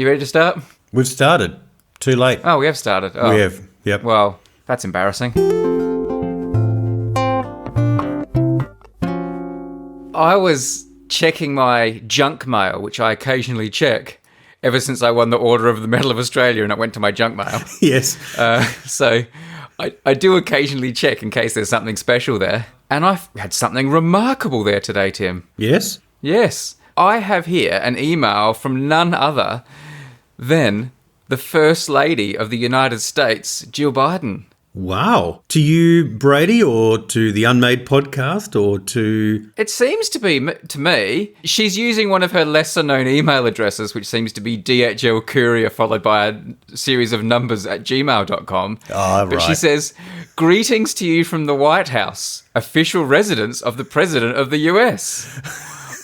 You ready to start? We've started. Too late. Oh, we have started. Oh. We have. Yep. Well, that's embarrassing. I was checking my junk mail, which I occasionally check, ever since I won the Order of the Medal of Australia and it went to my junk mail. Yes. So I do occasionally check in case there's something special there. And I've had something remarkable there today, Tim. Yes? Yes. I have here an email from none other than the First Lady of the United States, Jill Biden. Wow. To you, Brady, or to the Unmade podcast, or to... It seems to be, to me, she's using one of her lesser-known email addresses, which seems to be DHL Courier followed by a series of numbers at gmail.com. Oh, But right. she says, "Greetings to you from the White House, official residence of the President of the US.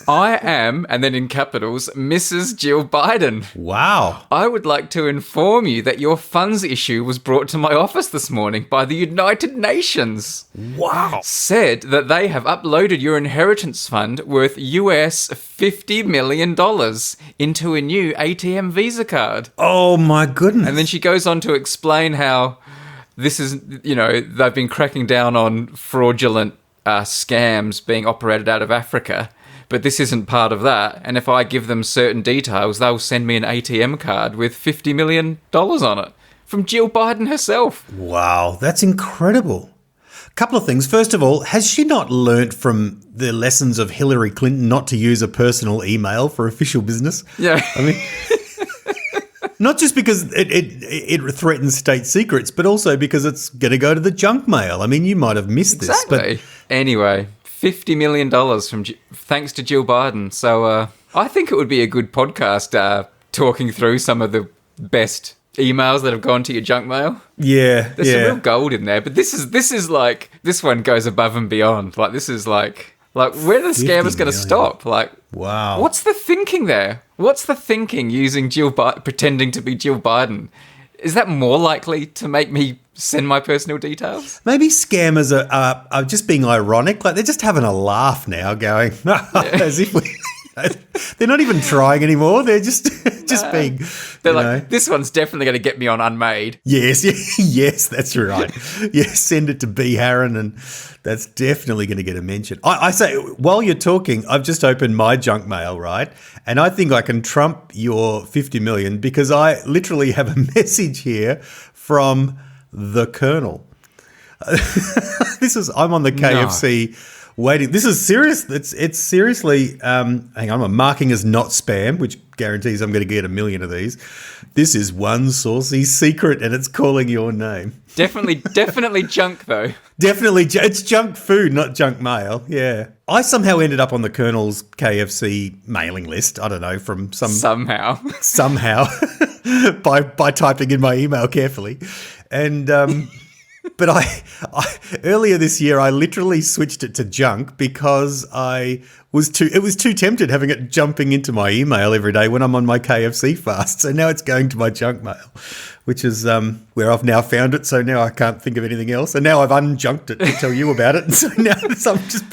I am," and then in capitals, "Mrs. Jill Biden. Wow. I would like to inform you that your funds issue was brought to my office this morning by the United Nations. Wow. Said that they have uploaded your inheritance fund worth US $50 million into a new ATM Visa card." Oh, my goodness. And then she goes on to explain how this is, they've been cracking down on fraudulent scams being operated out of Africa. But this isn't part of that. And if I give them certain details, they'll send me an ATM card with $50 million on it. From Jill Biden herself. Wow, that's incredible. A couple of things. First of all, has she not learnt from the lessons of Hillary Clinton not to use a personal email for official business? Yeah. I mean... Not just because it threatens state secrets, but also because it's going to go to the junk mail. I mean, you might have missed this. Exactly. Anyway, $50 million thanks to Jill Biden. So I think it would be a good podcast talking through some of the best emails that have gone to your junk mail. Yeah, There's some real gold in there, but this is like, this one goes above and beyond. Like, this is like where are the scammers going to stop? Like, wow. What's the thinking there? What's the thinking using pretending to be Jill Biden? Is that more likely to make me send my personal details? Maybe scammers are just being ironic. Like, they're just having a laugh now, going, as if we... They're not even trying anymore. They're just being... They're like, this one's definitely going to get me on Unmade. Yes, yes, that's right. Yes, send it to B. Harron, and that's definitely going to get a mention. I say, while you're talking, I've just opened my junk mail, right? And I think I can trump your 50 million because I literally have a message here from the Colonel. I'm on the KFC waiting. This is serious. It's seriously, hang on, I'm marking as not spam, which guarantees I'm going to get a million of these. This is one saucy secret and it's calling your name. Definitely junk though. Definitely, it's junk food, not junk mail. Yeah. I somehow ended up on the Colonel's KFC mailing list. I don't know, from somehow by typing in my email carefully. And, but I earlier this year, I literally switched it to junk because it was too tempted having it jumping into my email every day when I'm on my KFC fast. So now it's going to my junk mail, which is where I've now found it. So now I can't think of anything else. And now I've unjunked it to tell you about it. And so now I'm just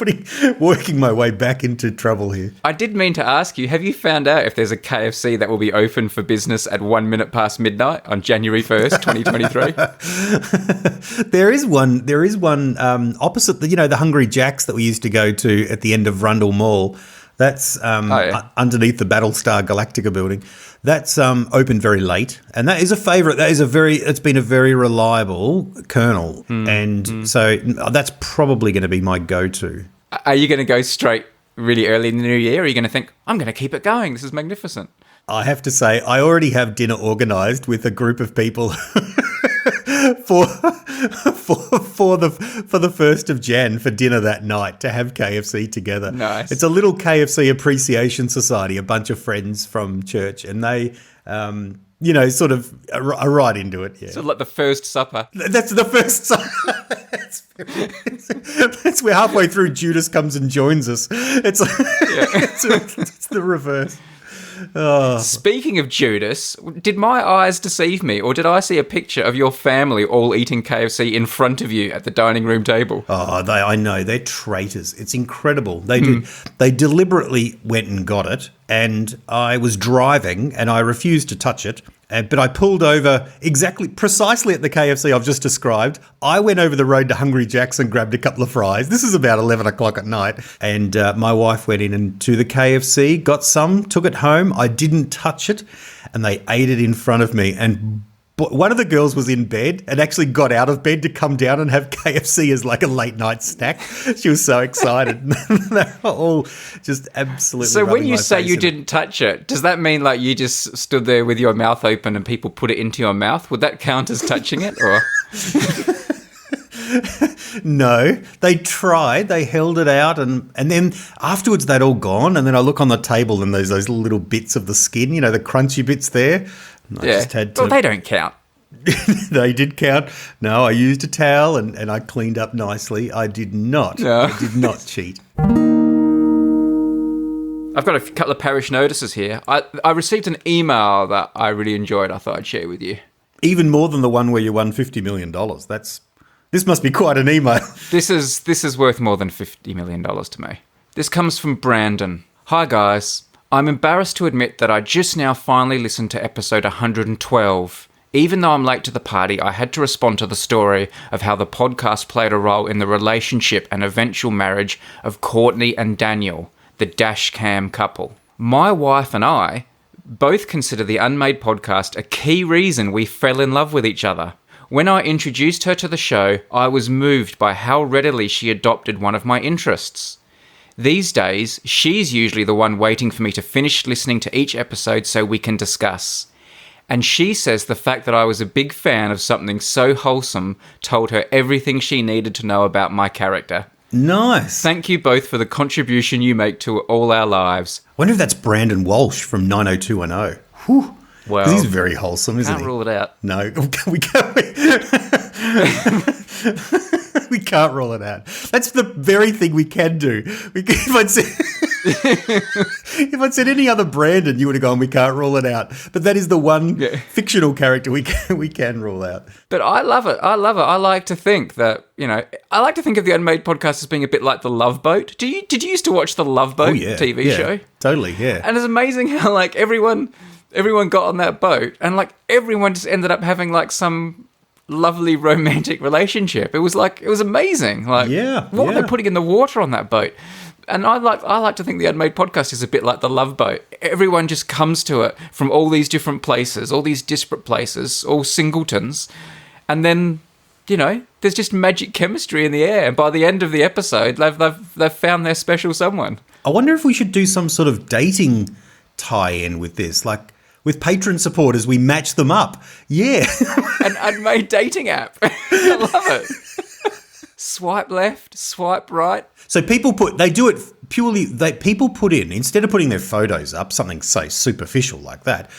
working my way back into trouble here. I did mean to ask you, have you found out if there's a KFC that will be open for business at 1 minute past midnight on January 1st, 2023? There is one opposite the Hungry Jack's that we used to go to at the end of Rundle Mall. That's underneath the Battlestar Galactica building. That's opened very late, and that is a favourite. It's been a very reliable Colonel, so that's probably going to be my go-to. Are you going to go straight really early in the new year, or are you going to think, I'm going to keep it going, this is magnificent? I have to say, I already have dinner organised with a group of people for the 1st of Jan for dinner that night to have KFC together. Nice. It's a little KFC appreciation society, a bunch of friends from church, and they, sort of are right into it. Yeah. So like the first supper. That's the first supper. That's where halfway through Judas comes and joins us. It's the reverse. Oh. Speaking of Judas, did my eyes deceive me, or did I see a picture of your family all eating KFC in front of you at the dining room table? Oh, I know. They're traitors. It's incredible. They deliberately went and got it and I was driving and I refused to touch it. But I pulled over precisely at the KFC I've just described. I went over the road to Hungry Jack's and grabbed a couple of fries. This is about 11 o'clock at night. And my wife went into the KFC, got some, took it home. I didn't touch it, and they ate it in front of me. And one of the girls was in bed and actually got out of bed to come down and have KFC as like a late night snack. She was so excited. They were all just absolutely. So when you say you didn't touch it, does that mean like you just stood there with your mouth open and people put it into your mouth? Would that count as touching it, or? No, they tried. They held it out, and then afterwards they'd all gone. And then I look on the table and there's those little bits of the skin, the crunchy bits there. I just had to... Well, they don't count. They did count. No, I used a towel and I cleaned up nicely. I did not. No. I did not cheat. I've got a couple of Parish Notices here. I received an email that I really enjoyed. I thought I'd share with you. Even more than the one where you won $50 million. This must be quite an email. This is worth more than $50 million to me. This comes from Brandon. Hi, guys. I'm embarrassed to admit that I just now finally listened to episode 112. Even though I'm late to the party, I had to respond to the story of how the podcast played a role in the relationship and eventual marriage of Courtney and Daniel, the dash cam couple. My wife and I both consider the Unmade podcast a key reason we fell in love with each other. When I introduced her to the show, I was moved by how readily she adopted one of my interests. These days, she's usually the one waiting for me to finish listening to each episode so we can discuss. And she says the fact that I was a big fan of something so wholesome told her everything she needed to know about my character. Nice. Thank you both for the contribution you make to all our lives. I wonder if that's Brandon Walsh from 90210. Whew. Well, he's very wholesome, isn't he? Can't rule it out. No, we can't. We can't rule it out. That's the very thing we can do. If I'd said any other Brandon, you would have gone, we can't rule it out. But that is the one fictional character we can rule out. But I love it. I like to think that, I like to think of the Unmade podcast as being a bit like The Love Boat. Did you used to watch The Love Boat TV show? Totally, yeah. And it's amazing how, like, everyone got on that boat and, like, everyone just ended up having, like, some lovely romantic relationship. It was amazing. Like, what were they putting in the water on that boat? And I like to think the Unmade podcast is a bit like The Love Boat. Everyone just comes to it from all these different places, all these disparate places, all singletons, and then there's just magic chemistry in the air. And by the end of the episode, they've found their special someone. I wonder if we should do some sort of dating tie-in with this, like. With patron supporters, we match them up. Yeah. An Unmade dating app. I love it. Swipe left, swipe right. So people put in, instead of putting their photos up, something, say, superficial like that,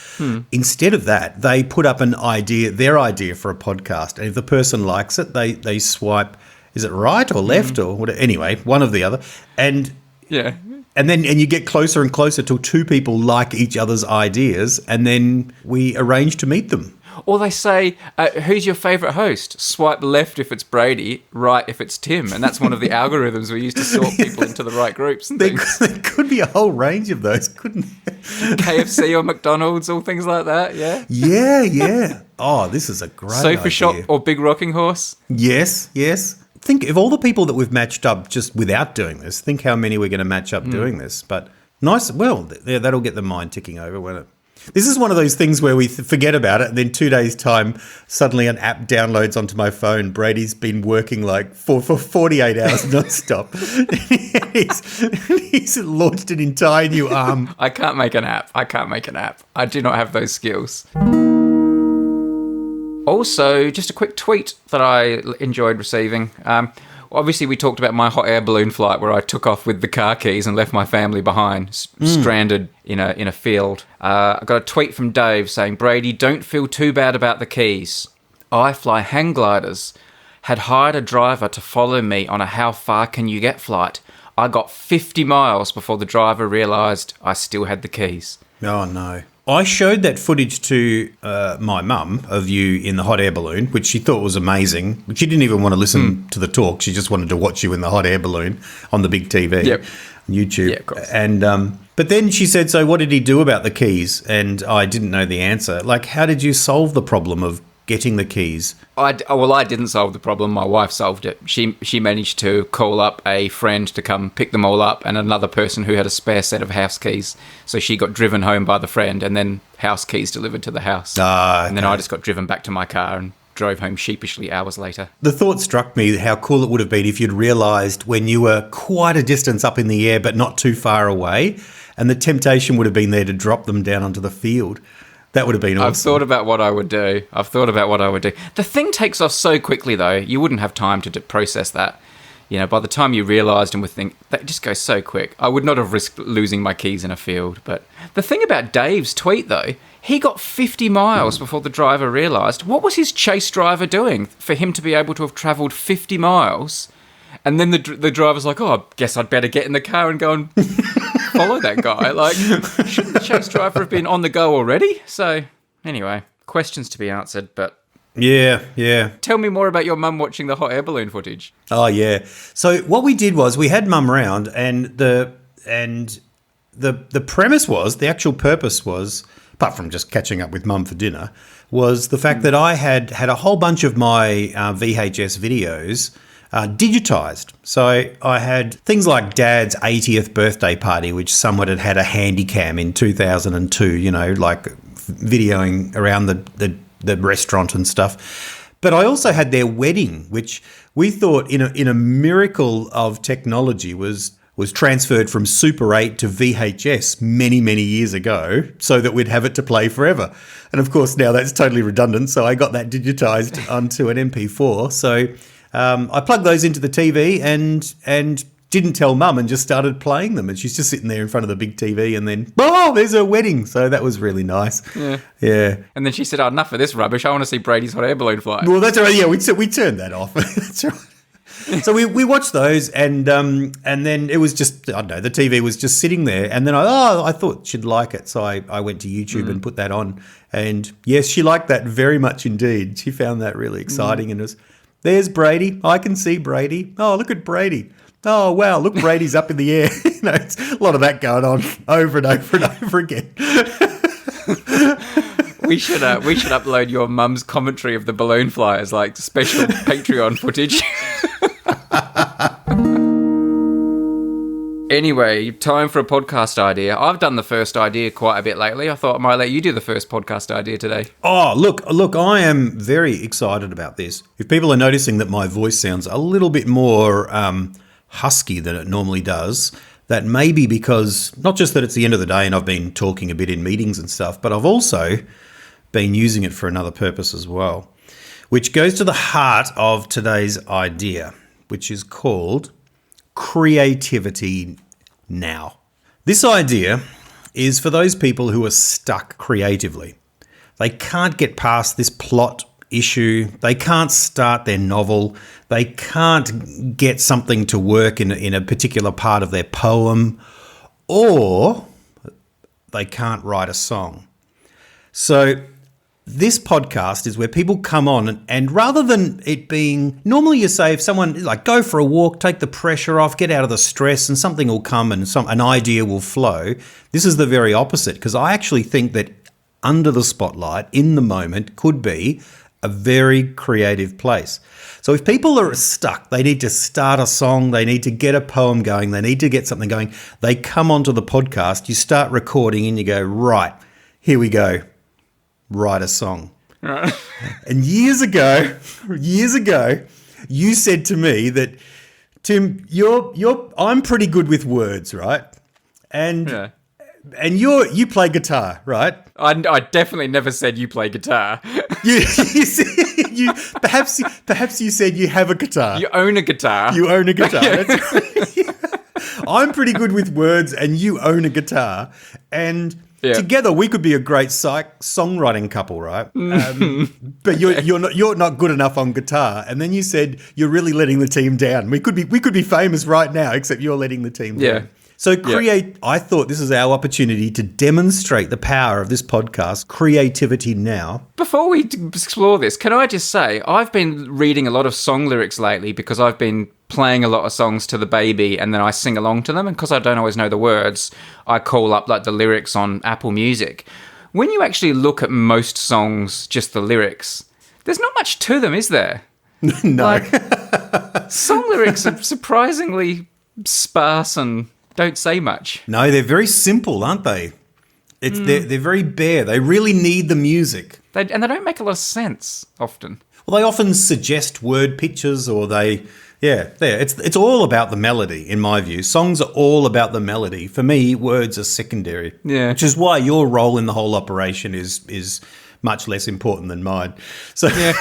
instead of that, they put up their idea for a podcast. And if the person likes it, they swipe, is it right or left or whatever? Anyway, one or the other. And yeah. And you get closer and closer till two people like each other's ideas, and then we arrange to meet them. Or they say, who's your favourite host? Swipe left if it's Brady, right if it's Tim. And that's one of the algorithms we use to sort people into the right groups and things. There could be a whole range of those, couldn't there? KFC or McDonald's, all things like that, yeah? Yeah. Oh, this is a great idea. Sofa Shop or Big Rocking Horse? Yes. Think of all the people that we've matched up just without doing this. Think how many we're going to match up doing this. But nice. Well, that'll get the mind ticking over, won't it? This is one of those things where we forget about it, and then 2 days' time, suddenly an app downloads onto my phone. Brady's been working like for 48 hours non-stop. he's launched an entire new arm. I can't make an app. I do not have those skills. Also, just a quick tweet that I enjoyed receiving. Obviously, we talked about my hot air balloon flight where I took off with the car keys and left my family behind, stranded in a field. I got a tweet from Dave saying, Brady, don't feel too bad about the keys. I fly hang gliders. Had hired a driver to follow me on a how far can you get flight. I got 50 miles before the driver realised I still had the keys. Oh, no. I showed that footage to my mum of you in the hot air balloon, which she thought was amazing. She didn't even want to listen to the talk. She just wanted to watch you in the hot air balloon on the big TV, on YouTube. Yeah, of course. And But then she said, so what did he do about the keys? And I didn't know the answer. Like, how did you solve the problem of getting the keys? I didn't solve the problem. My wife solved it. She managed to call up a friend to come pick them all up and another person who had a spare set of house keys. So she got driven home by the friend and then house keys delivered to the house. And then I just got driven back to my car and drove home sheepishly hours later. The thought struck me how cool it would have been if you'd realised when you were quite a distance up in the air but not too far away, and the temptation would have been there to drop them down onto the field. That would have been awesome. I've thought about what I would do. The thing takes off so quickly, though. You wouldn't have time to process that. You know, by the time you realised and would think, that just goes so quick. I would not have risked losing my keys in a field. But the thing about Dave's tweet, though, he got 50 miles before the driver realised. What was his chase driver doing for him to be able to have travelled 50 miles? And then the driver's like, oh, I guess I'd better get in the car and go and follow that guy. Like, shouldn't the chase driver have been on the go already? So, anyway, questions to be answered, but... Yeah. Tell me more about your mum watching the hot air balloon footage. Oh, yeah. So what we did was we had mum round and the premise was, the actual purpose was, apart from just catching up with mum for dinner, was the fact that I had a whole bunch of my VHS videos digitised. So I had things like Dad's 80th birthday party, which someone had had a handy cam in 2002, you know, like videoing around the restaurant and stuff. But I also had their wedding, which we thought in a miracle of technology was transferred from Super 8 to VHS many, many years ago so that we'd have it to play forever. And of course now that's totally redundant, so I got that digitised onto an MP4. So I plugged those into the TV and didn't tell mum and just started playing them. And she's just sitting there in front of the big TV and then, oh, there's her wedding. So that was really nice. Yeah. And then she said, oh, enough of this rubbish. I want to see Brady's hot air balloon fly. Well, that's right. Yeah, we turned that off. That's right. So we watched those and then it was just, I don't know, the TV was just sitting there. And then I thought she'd like it. So I went to YouTube and put that on. And yes, she liked that very much indeed. She found that really exciting and it was... There's Brady. I can see Brady. Oh, look at Brady. Oh, wow, look, Brady's up in the air. You know, it's a lot of that going on over and over and over again. We should upload your mum's commentary of the balloon fly as like special Patreon footage. Anyway, time for a podcast idea. I've done the first idea quite a bit lately. I thought I might let you do the first podcast idea today. Oh, look, I am very excited about this. If people are noticing that my voice sounds a little bit more husky than it normally does, that may be because, not just that it's the end of the day and I've been talking a bit in meetings and stuff, but I've also been using it for another purpose as well, which goes to the heart of today's idea, which is called creativity now. This idea is for those people who are stuck creatively. They can't get past this plot issue. They can't start their novel. They can't get something to work in a particular part of their poem, or they can't write a song. So this podcast is where people come on and rather than it being, normally you say if someone, like, go for a walk, take the pressure off, get out of the stress and something will come and an idea will flow. This is the very opposite, because I actually think that under the spotlight, in the moment, could be a very creative place. So if people are stuck, they need to start a song, they need to get a poem going, they need to get something going, they come onto the podcast, you start recording and you go, right, here we go. Write a song. Right. And years ago, you said to me that, Tim, I'm pretty good with words, right? And you play guitar, right? I definitely never said you play guitar. Perhaps you said you have a guitar. You own a guitar. You own a guitar. That's I'm pretty good with words, and you own a guitar, and together we could be a great songwriting couple, right? But you're not good enough on guitar, and then you said you're really letting the team down. We could be famous right now, except you're letting the team down. So I thought this is our opportunity to demonstrate the power of this podcast, Creativity Now. Before we explore this, can I just say, I've been reading a lot of song lyrics lately because I've been playing a lot of songs to the baby and then I sing along to them. And because I don't always know the words, I call up like the lyrics on Apple Music. When you actually look at most songs, just the lyrics, there's not much to them, is there? No. Like, song lyrics are surprisingly sparse and don't say much. No, they're very simple, aren't they? They're very bare. They really need the music. And they don't make a lot of sense often. Well, they often suggest word pictures or it's all about the melody, in my view. Songs are all about the melody. For me, words are secondary. Yeah. Which is why your role in the whole operation is much less important than mine. So yeah.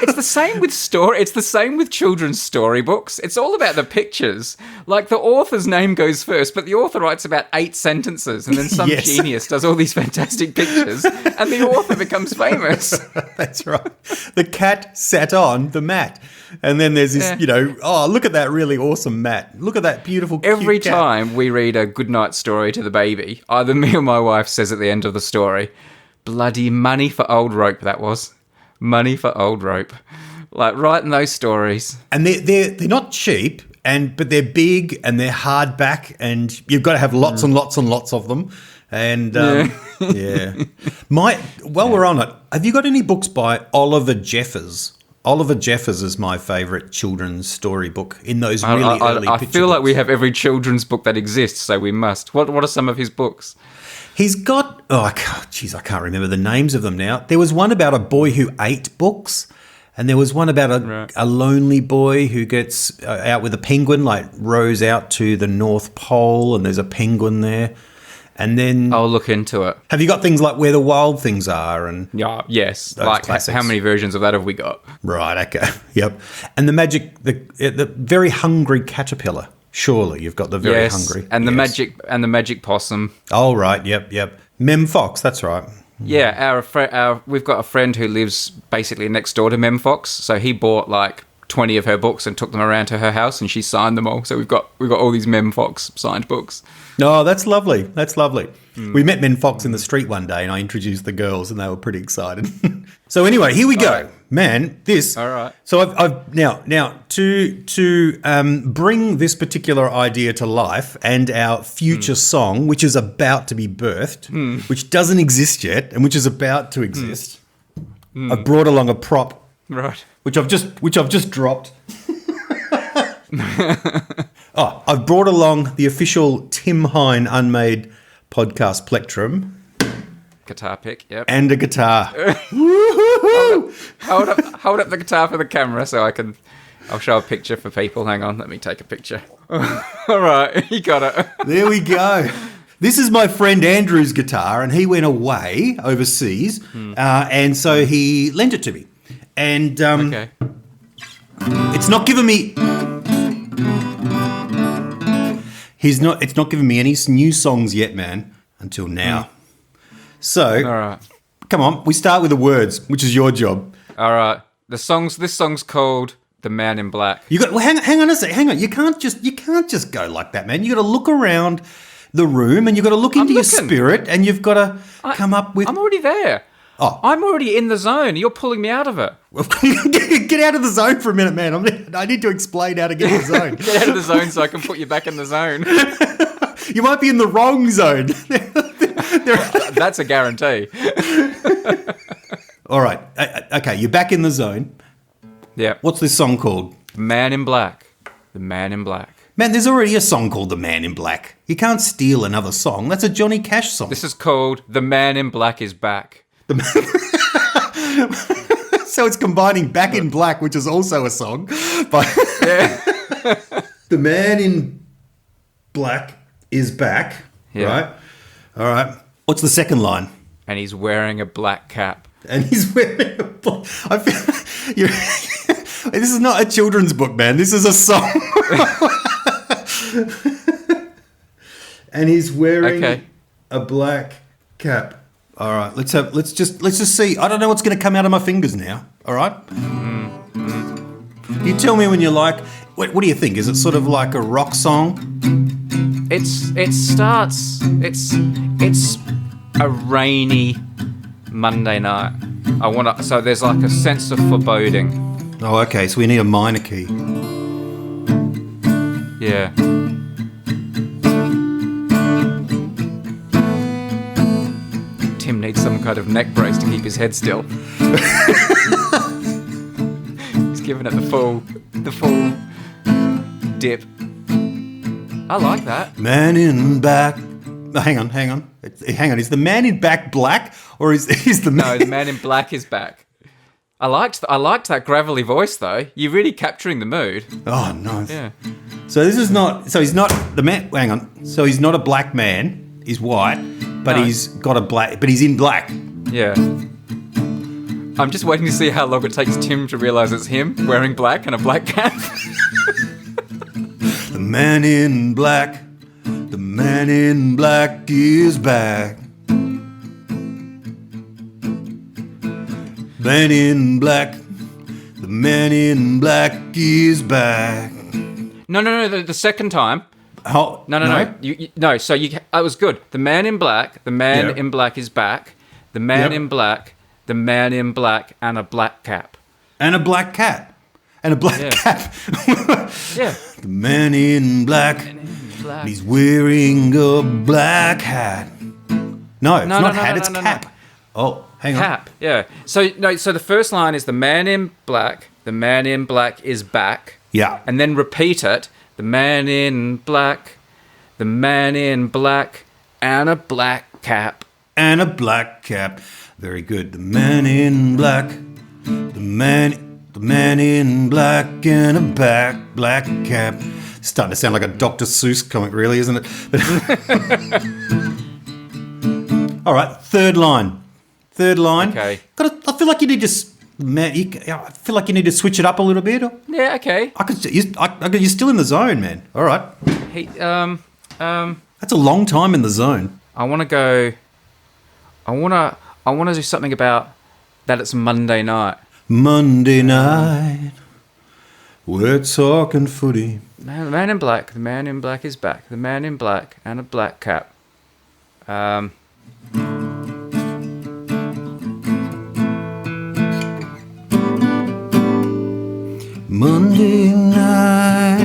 It's the same with It's the same with children's storybooks. It's all about the pictures. Like the author's name goes first, but the author writes about 8 sentences, and then some genius does all these fantastic pictures, and the author becomes famous. That's right. The cat sat on the mat, and then there's this, look at that really awesome mat. Look at that beautiful. Every cute cat. time we read a goodnight story to the baby, either me or my wife says at the end of the story, "Bloody money for old rope," that was. Money for old rope. Like, writing those stories. And they're not cheap, but they're big and they're hardback, and you've got to have lots and lots and lots of them. And, While we're on it, have you got any books by Oliver Jeffers? Oliver Jeffers is my favourite children's storybook in those really early I picture feel like books. we have every children's book that exists, so we must. What are some of his books? He's got, I can't remember the names of them now. There was one about a boy who ate books, and there was one about a lonely boy who gets out with a penguin, like rows out to the North Pole, and there's a penguin there. And then I'll look into it. Have you got things like Where the Wild Things Are? And yes. Like classics. How many versions of that have we got? Right, okay. Yep. And the Very Hungry Caterpillar. Surely you've got the Very Hungry. And the magic possum. Oh, right. Yep. Mem Fox, that's right. Yeah, we've got a friend who lives basically next door to Mem Fox, so he bought like 20 of her books and took them around to her house, and she signed them all. So we've got all these Mem Fox signed books. Oh, that's lovely. That's lovely. We met Mem Fox in the street one day, and I introduced the girls, and they were pretty excited. So anyway, here we go, right. Man. This. All right. So I've now to bring this particular idea to life and our future song, which is about to be birthed, which doesn't exist yet, and which is about to exist. I've brought along a prop, Right. which I've just dropped. I've brought along the official Tim Hine Unmade podcast plectrum. Guitar pick, yep. And a guitar. Hold up the guitar for the camera so I'll show a picture for people. Hang on, let me take a picture. All right, you got it. There we go. This is my friend Andrew's guitar, and he went away overseas, and so he lent it to me. And Okay. it's not giving me... It's not giving me any new songs yet, man, until now. So, All right. come on, we start with the words, which is your job. All right. This song's called "The Man in Black." Hang on a sec. Hang on. You can't just go like that, man. You got to look around the room, and you've got to look into your spirit, and you've got to come up with. I'm already there. Oh. I'm already in the zone. You're pulling me out of it. Get out of the zone for a minute, man. I need to explain how to get in the zone. Get out of the zone so I can put you back in the zone. You might be in the wrong zone. That's a guarantee. All right. Okay, you're back in the zone. Yeah. What's this song called? Man in Black. The Man in Black. Man, there's already a song called The Man in Black. You can't steal another song. That's a Johnny Cash song. This is called "The Man in Black is Back." So it's combining Back in Black, which is also a song. But The Man in Black is back. Yeah. Right? All right. What's the second line? And he's wearing a black cap. And he's wearing a black... This is not a children's book, man. This is a song. And he's wearing a black cap. All right, let's just see. I don't know what's going to come out of my fingers now. All right. You tell me when you like. What do you think? Is it sort of like a rock song? It's a rainy Monday night. So there's like a sense of foreboding. Oh, okay. So we need a minor key. Yeah. Tim needs some kind of neck brace to keep his head still. He's giving it the full dip. I like that. Man in Black. Oh, hang on. Hang on. Is the Man in Black black, or is the man? No, the Man in Black is back. I liked that gravelly voice though. You're really capturing the mood. Oh, nice. Yeah. So this is not. So he's not the man. Hang on. So he's not a black man. He's white, but No. he's got a black. But he's in black. Yeah. I'm just waiting to see how long it takes Tim to realise it's him wearing black and a black cap. The Man in Black. The Man in Black is back. Man in Black. The Man in Black is back. No. The second time. Oh, No. No. So it was good. The Man in Black. The Man Yeah. in Black is back. The Man Yep. in Black. The Man in Black and a black cap. And a black cat. And a black Yeah. cap. Yeah. The Man in Black. Black. He's wearing a black hat. No, it's not hat, it's no. cap. Oh, hang on. Cap. Yeah. So the first line is the Man in Black. The Man in Black is back. Yeah. And then repeat it. The Man in Black. The Man in Black and a black cap. And a black cap. Very good. The Man in Black. The man in black and a black cap. It's starting to sound like a Dr. Seuss comic, really, isn't it? All right, third line. Okay. I feel like you need to. I feel like you need to switch it up a little bit. Yeah. Okay. You're still in the zone, man. All right. Hey. That's a long time in the zone. I want to go. I want to do something about that. It's Monday night. Monday night, we're talking footy. The Man in Black. The Man in Black is back. The Man in Black and a black cap. Monday night.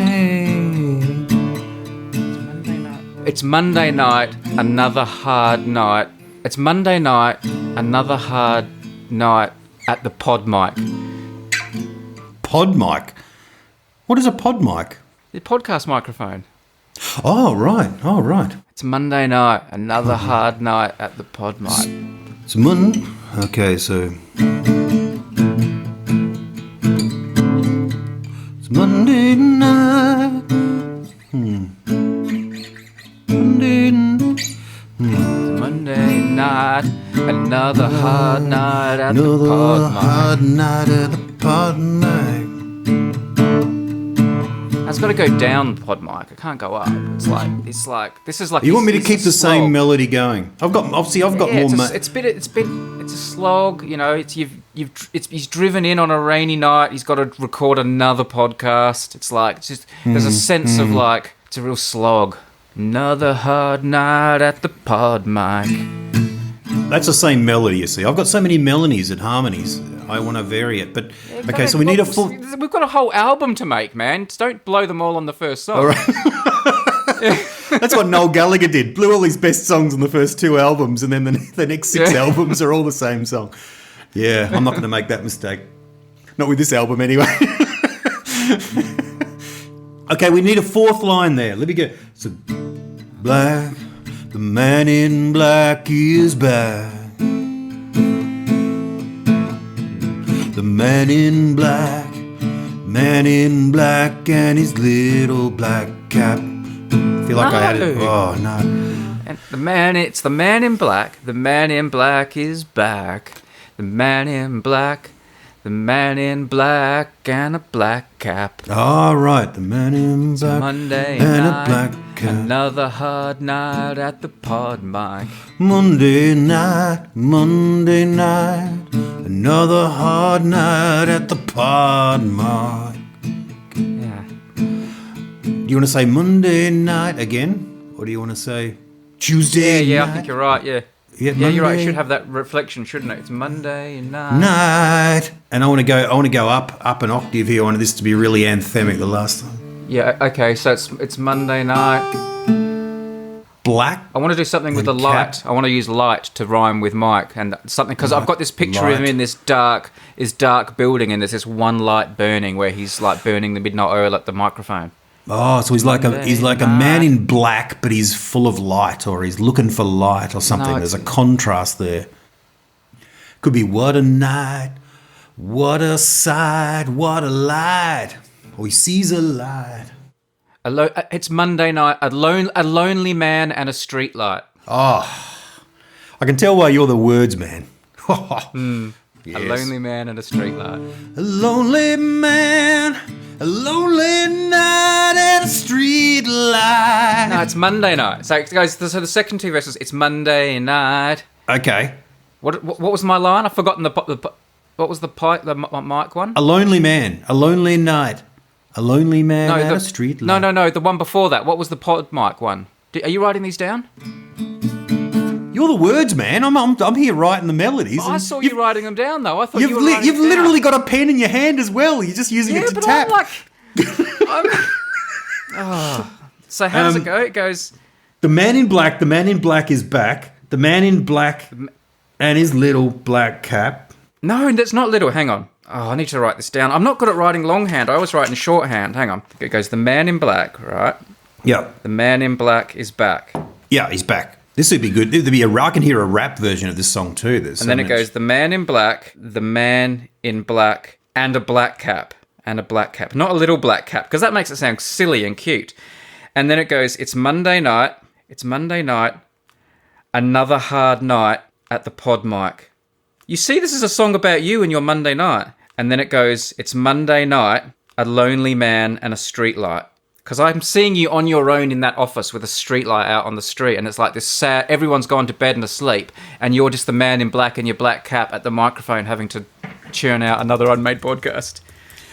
It's Monday night. Another hard night. It's Monday night. Another hard night at the pod mic. Pod mic. What is a pod mic? The podcast microphone. Oh, right. Oh, right. It's Monday night. Another hard night at the pod mic. It's Okay, so. It's Monday night. Monday night. Monday night. Another hard night at the Another pod mic. hard night at the pod mic. It's got to go down the pod mic. I can't go up. It's like this is like. You want me to it's keep a the same slog. melody going? I've got more. It's a slog. You know, he's driven in on a rainy night. He's got to record another podcast. It's like there's a sense of like it's a real slog. Another hard night at the pod mic. That's the same melody, you see. I've got so many melodies and harmonies. I want to vary it. But, okay, so we need a full... We've got a whole album to make, man. Just don't blow them all on the first song. All right. That's what Noel Gallagher did. Blew all his best songs on the first 2 albums, and then the next 6 albums are all the same song. Yeah, I'm not going to make that mistake. Not with this album, anyway. Okay, we need a 4th line there. Let me go. So, black, the Man in Black is back. The Man in Black and his little black cap. I feel like I had it. Oh, no. And it's the Man in Black. The Man in Black is back. The Man in Black. The Man in Black and a black cap. All right, the Man in Black Monday and night, a black cap. another hard night at the pod mic. Monday night, another hard night at the pod mic. Yeah. Do you want to say Monday night again? Or do you want to say Tuesday Yeah, night? I think you're right, yeah. Yeah, Yeah, you're right. It Monday should have that reflection, shouldn't it? It's Monday night. night. And I want to go up an octave here. I want this to be really anthemic the last time. Yeah, okay, so it's Monday night. Black. I want to do something with the and light. cat. I want to use light to rhyme with Mike and something, because I've got this picture of him Light. in this dark building, and there's this one light burning where he's like burning the midnight oil at the microphone. Oh, so he's like a man in black, but he's full of light, or he's looking for light or something. No, There's a contrast there. Could be what a night, what a sight, what a light. Or he sees a light. It's Monday night. A lonely man and a street light. Oh, I can tell why you're the words man. Yes. A lonely man and a street light. A lonely man, a lonely night and a street light. No, it's Monday night. So it goes. So the second two verses. It's Monday night. Okay. What was my line? I've forgotten what was the mic one? A lonely man, a lonely night, a lonely man and a street light. No. The one before that. What was the pod mic one? Are you writing these down? You're the words man. I'm here writing the melodies. I saw you writing them down though. I thought You've you were writing them down. literally got a pen in your hand as well. You're just using it to but tap. So how does it go? It goes. The man in black is back. The man in black and his little black cap. No, that's not little. Hang on. Oh, I need to write this down. I'm not good at writing longhand. I always write in shorthand. Hang on. It goes, the man in black, right? Yeah. The man in black is back. Yeah, he's back. This would be good. I can hear a rap version of this song too. And then it goes, the man in black, and a black cap. And a black cap. Not a little black cap, because that makes it sound silly and cute. And then it goes, it's Monday night, another hard night at the pod mic. You see, this is a song about you and your Monday night. And then it goes, it's Monday night, a lonely man and a street light. Because I'm seeing you on your own in that office with a street light out on the street, and it's like this sad, everyone's gone to bed and asleep, and you're just the man in black in your black cap at the microphone having to churn out another Unmade podcast.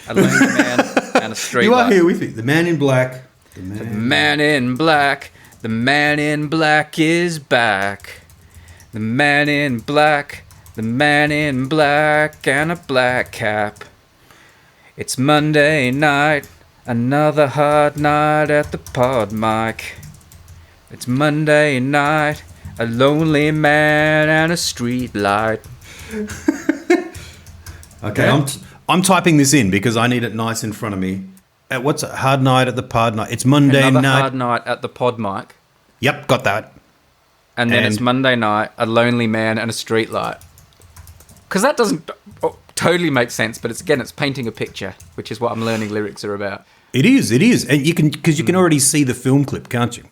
A lonely man and a street light. You are here with me. The man in black. The man in black. The man in black is back. The man in black. The man in black and a black cap. It's Monday night. Another hard night at the pod mic. It's Monday night. A lonely man and a street light. Okay, yeah. I'm typing this in because I need it nice in front of me. What's a hard night at the pod night? It's Monday Another night. hard night at the pod mic. Yep, got that. And then it's Monday night, a lonely man and a street light. Because that doesn't totally make sense, but it's painting a picture, which is what I'm learning lyrics are about. It is, and you can already see the film clip, can't you?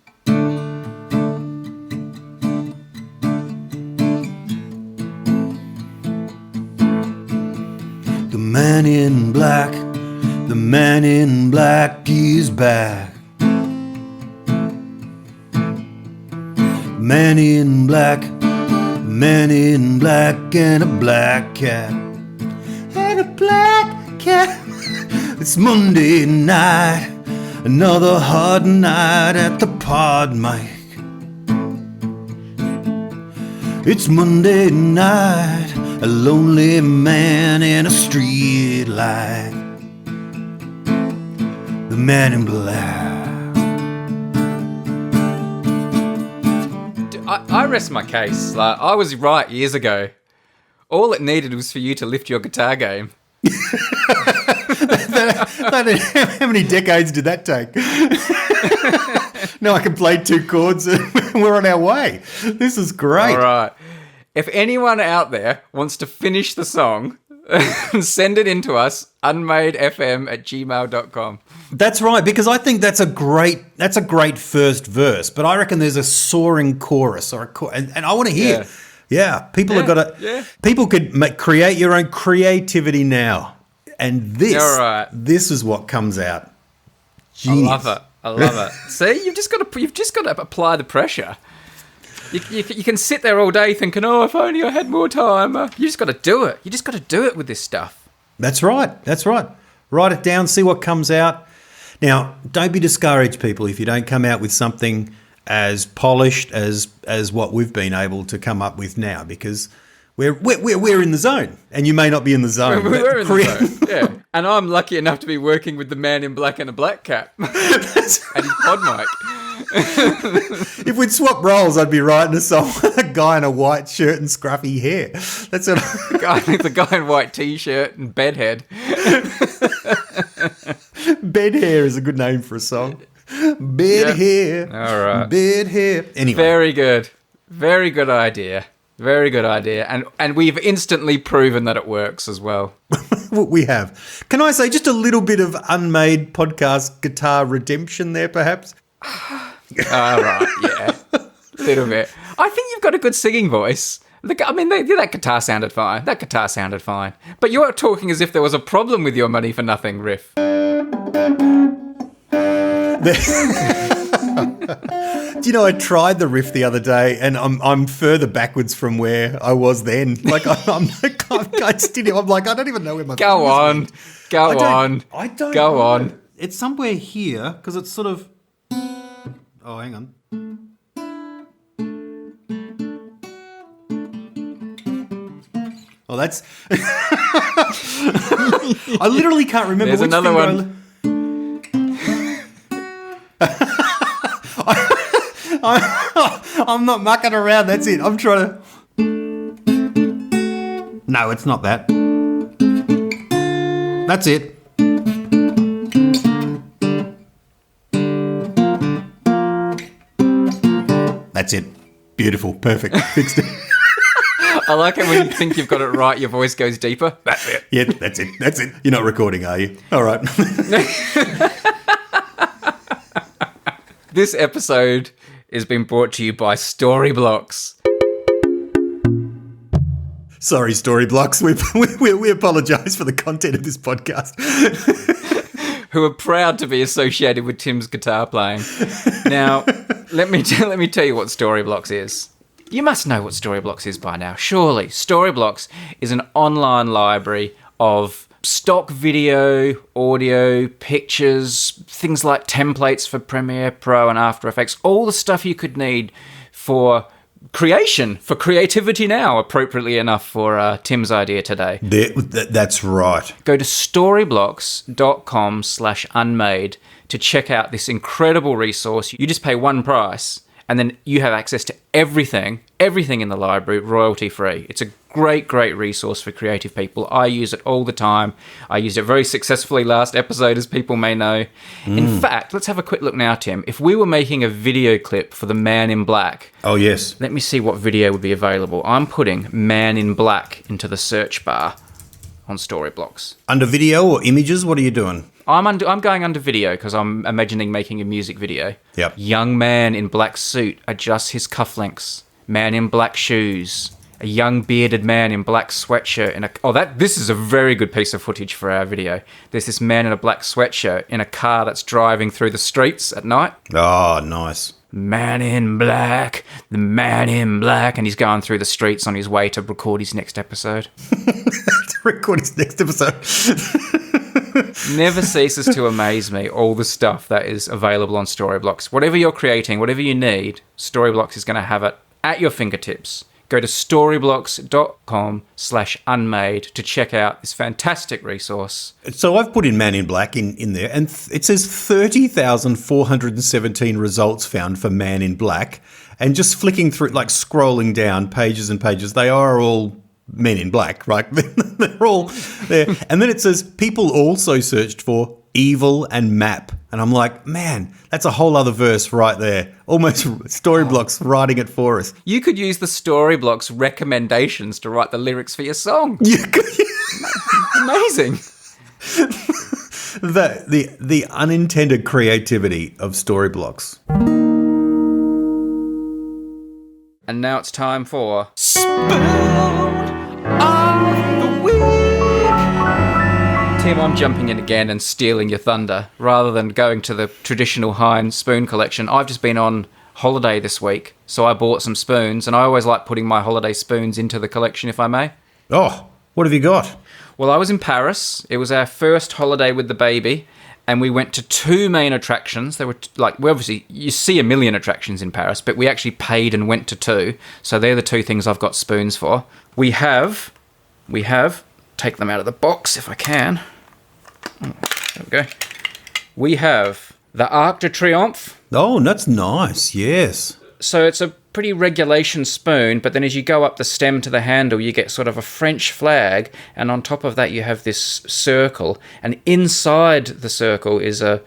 The man in black is back. Man in black and a black cap. And a black cap. It's Monday night, another hard night at the pod mic. It's Monday night, a lonely man in a street light. The man in black. I rest my case. Like, I was right years ago. All it needed was for you to lift your guitar game. How many decades did that take? Now I can play two chords and we're on our way. This is great. All right. If anyone out there wants to finish the song, send it in to us, unmadefm@gmail.com. That's right, because I think that's a great first verse, but I reckon there's a soaring chorus and I want to hear. Yeah, people have got to. Yeah. People could create your own creativity now, and this is what comes out. Genius. I love it. See, you've just got to apply the pressure. You can sit there all day thinking, oh, if only I had more time. You just got to do it. You just got to do it with this stuff. That's right. Write it down, see what comes out. Now, don't be discouraged, people, if you don't come out with something as polished as what we've been able to come up with now, because we're in the zone, and you may not be in the zone. We're in the zone, yeah. And I'm lucky enough to be working with the man in black and a black cap and his pod mic. If we'd swap roles, I'd be writing a song with a guy in a white shirt and scruffy hair. That's what the guy in white t-shirt and bedhead. Bed hair is a good name for a song. Bed hair. All right. Bed hair. Anyway. Very good. Very good idea. Very good idea. And we've instantly proven that it works as well. We have. Can I say just a little bit of Unmade podcast guitar redemption there, perhaps? All right, yeah. A little bit. I think you've got a good singing voice. That guitar sounded fine. But you're talking as if there was a problem with your Money for Nothing riff. Do you know, I tried the riff the other day, and I'm further backwards from where I was then. Like I don't even know where my Go on. I don't Go know. on. It's somewhere here, because it's sort of... Oh, hang on. Oh, that's... I literally can't remember There's which another finger one. I'm not mucking around. That's it. I'm trying to... No, it's not that. That's it. That's it. Beautiful. Perfect. Fixed it. I like it when you think you've got it right, your voice goes deeper. That's it. Yeah, that's it. That's it. You're not recording, are you? All right. This episode is being brought to you by Storyblocks. Sorry, Storyblocks. We apologise for the content of this podcast. Who are proud to be associated with Tim's guitar playing. Now, let me tell you what Storyblocks is. You must know what Storyblocks is by now, surely. Storyblocks is an online library of stock video, audio, pictures, things like templates for Premiere Pro and After Effects, all the stuff you could need for creation, for creativity now, appropriately enough for Tim's idea today. That's right. Go to storyblocks.com/unmade to check out this incredible resource. You just pay one price, and then you have access to everything in the library, royalty-free. It's a great resource for creative people. I use it all the time. I used it very successfully last episode, as people may know. In fact, let's have a quick look now, Tim. If we were making a video clip for the Man in Black... Oh, yes. Let me see what video would be available. I'm putting Man in Black into the search bar on Storyblocks. Under video or images? What are you doing? I'm going under video because I'm imagining making a music video. Yep. Young man in black suit adjusts his cufflinks. Man in black shoes. A young bearded man in black sweatshirt this is a very good piece of footage for our video. There's this man in a black sweatshirt in a car that's driving through the streets at night. Oh, nice. Man in black, the man in black, and he's going through the streets on his way to record his next episode. Never ceases to amaze me, all the stuff that is available on Storyblocks. Whatever you're creating, whatever you need, Storyblocks is going to have it at your fingertips. Go to storyblocks.com/unmade to check out this fantastic resource. So I've put in Man in Black in there, and it says 30,417 results found for Man in Black. And just flicking through, like scrolling down pages and pages, they are all Men in Black, right? They're all there. And then it says people also searched for evil and map. And I'm like, man, that's a whole other verse right there. Almost Storyblocks writing it for us. You could use the Storyblocks recommendations to write the lyrics for your song. You could. Amazing. The unintended creativity of Storyblocks. And now it's time for Spoon of the Week. Tim, I'm jumping in again and stealing your thunder. Rather than going to the traditional Heinz spoon collection, I've just been on holiday this week, so I bought some spoons, and I always like putting my holiday spoons into the collection, if I may. Oh, what have you got? Well, I was in Paris. It was our first holiday with the baby, and we went to 2 main attractions. There were we obviously, you see a million attractions in Paris, but we actually paid and went to 2. So they're the 2 things I've got spoons for. We have, take them out of the box if I can. Oh, there we go. We have the Arc de Triomphe. Oh, that's nice. Yes. So it's a pretty regulation spoon, but then as you go up the stem to the handle, you get sort of a French flag, and on top of that you have this circle, and inside the circle is a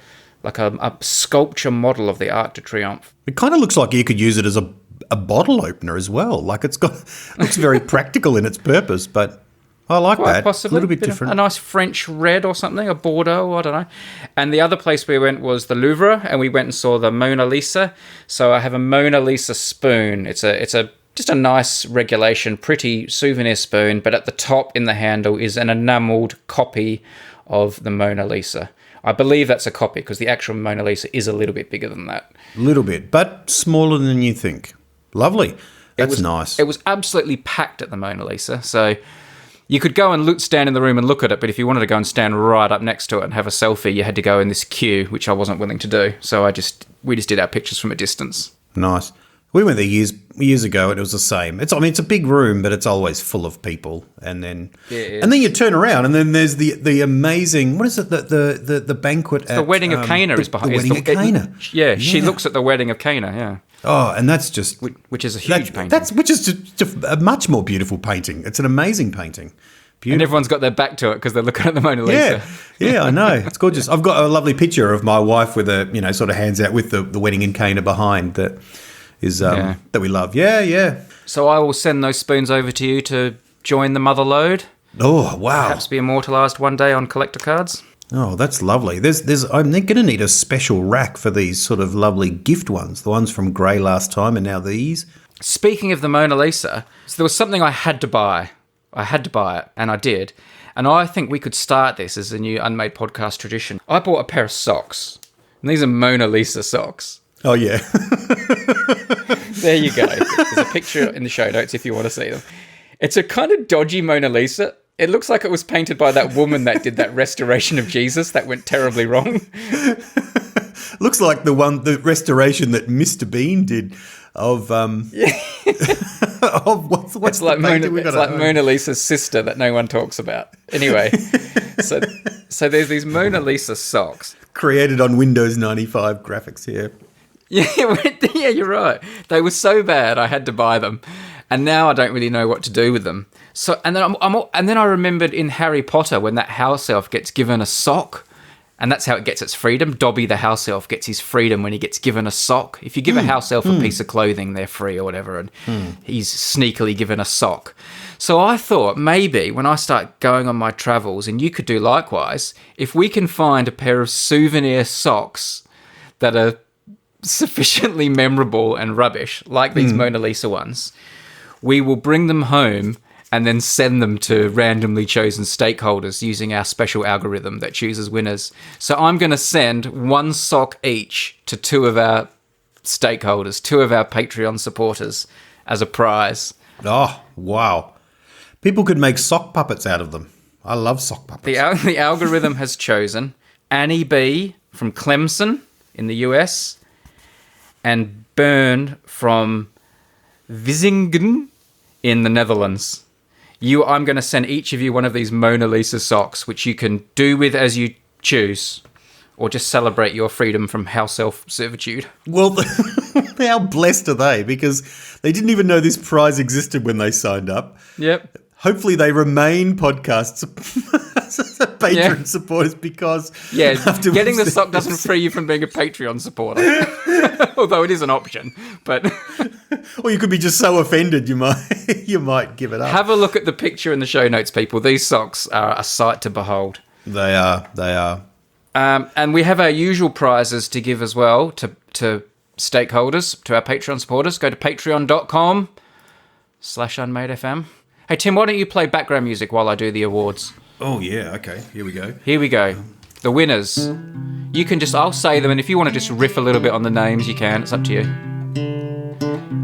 sculpture model of the Arc de Triomphe. It kind of looks like you could use it as a bottle opener as well. Like looks very practical in its purpose, but I like Quite that. Possibly. A little bit different. A nice French red or something, a Bordeaux, I don't know. And the other place we went was the Louvre, and we went and saw the Mona Lisa. So I have a Mona Lisa spoon. It's just a nice regulation, pretty souvenir spoon, but at the top in the handle is an enamelled copy of the Mona Lisa. I believe that's a copy because the actual Mona Lisa is a little bit bigger than that. A little bit, but smaller than you think. Lovely. That's nice. It was absolutely packed at the Mona Lisa, so you could go and stand in the room and look at it, but if you wanted to go and stand right up next to it and have a selfie, you had to go in this queue, which I wasn't willing to do. So we just did our pictures from a distance. Nice. We went there years ago, and it was the same. It's a big room, but it's always full of people. And then you turn around, and then there's the amazing, what is it? The banquet at the wedding of Cana is behind. The wedding of Cana. Yeah, she looks at the wedding of Cana. Yeah. Oh, and that's just which is a huge painting. Which is just a much more beautiful painting. It's an amazing painting. Beautiful. And everyone's got their back to it because they're looking at the Mona Lisa. Yeah, I know. It's gorgeous. I've got a lovely picture of my wife with sort of hands out with the wedding in Cana behind that is that we love. Yeah. So I will send those spoons over to you to join the mother lode. Oh, wow. Perhaps be immortalised one day on collector cards. Oh, that's lovely. I'm going to need a special rack for these sort of lovely gift ones. The ones from Grey last time and now these. Speaking of the Mona Lisa, so there was something I had to buy. I had to buy it, and I did. And I think we could start this as a new Unmade podcast tradition. I bought a pair of socks, and these are Mona Lisa socks. Oh, yeah. There you go. There's a picture in the show notes if you want to see them. It's a kind of dodgy Mona Lisa. It looks like it was painted by that woman that did that restoration of Jesus that went terribly wrong. Looks like the restoration that Mr. Bean did of of what's like Mona Lisa's sister that no one talks about. Anyway, so there's these Mona Lisa socks created on Windows 95 graphics here. Yeah, you're right. They were so bad I had to buy them, and now I don't really know what to do with them. So and then I remembered in Harry Potter when that house elf gets given a sock. And that's how it gets its freedom. Dobby the house elf gets his freedom when he gets given a sock. If you give a house elf a piece of clothing, they're free or whatever, and he's sneakily given a sock. So I thought maybe when I start going on my travels, and you could do likewise, if we can find a pair of souvenir socks that are sufficiently memorable and rubbish, like these Mona Lisa ones, we will bring them home and then send them to randomly chosen stakeholders using our special algorithm that chooses winners. So I'm going to send one sock each to 2 of our stakeholders, 2 of our Patreon supporters as a prize. Oh, wow. People could make sock puppets out of them. I love sock puppets. The algorithm has chosen Annie B. from Clemson in the US and Bern from Vizingen in the Netherlands. I'm going to send each of you one of these Mona Lisa socks, which you can do with as you choose, or just celebrate your freedom from house elf servitude. Well, how blessed are they? Because they didn't even know this prize existed when they signed up. Yep. Hopefully they remain podcasts Patreon supporters because... Yeah, getting the sock doesn't free you from being a Patreon supporter. Although it is an option, but... Or you could be just so offended you might give it up. Have a look at the picture in the show notes, people. These socks are a sight to behold. They are. And we have our usual prizes to give as well to stakeholders, to our Patreon supporters. Go to patreon.com/unmadefm. Hey, Tim, why don't you play background music while I do the awards? Oh, yeah. Okay. Here we go. The winners. You can I'll say them, and if you want to just riff a little bit on the names, you can. It's up to you.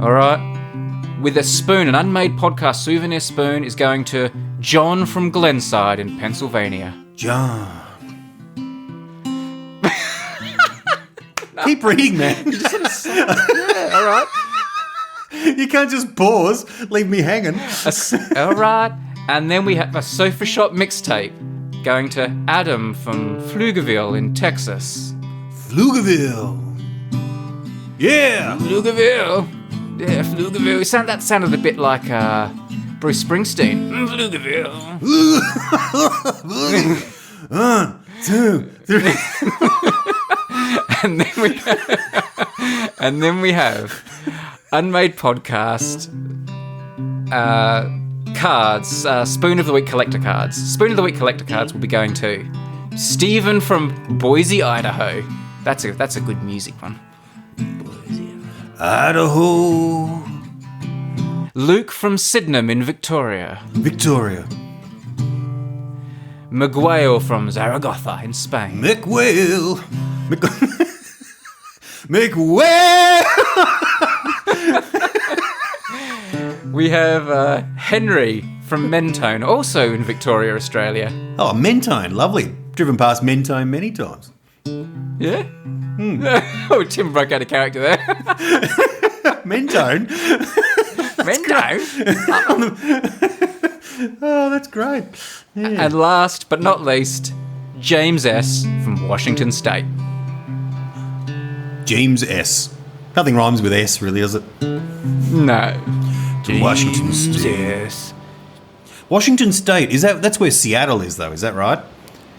All right. With a spoon, an Unmade podcast souvenir spoon is going to John from Glenside in Pennsylvania. John. Keep reading, man. Yeah, all right. You can't just pause, leave me hanging. All right. And then we have a Sofa Shop mixtape going to Adam from Pflugerville in Texas. Pflugerville. Yeah. Pflugerville. Yeah, Pflugerville. That sounded a bit like Bruce Springsteen. Pflugerville. 1, 2, 3. And then we have Unmade podcast cards, Spoon of the Week collector cards. Spoon of the Week collector cards will be going to Stephen from Boise, Idaho. That's a good music one. Boise, Idaho. Luke from Sydenham in Victoria. Victoria. Miguel from Zaragoza in Spain. Miguel. Miguel. We have Henry from Mentone, also in Victoria, Australia. Oh, Mentone, lovely. Driven past Mentone many times. Yeah? Oh, Tim broke out of character there. Mentone? Mentone? Oh, that's great. Yeah. And last but not least, James S. from Washington State. James S. Nothing rhymes with S, really, does it? No. From Washington State. Yes. Washington State, that's where Seattle is, though, is that right?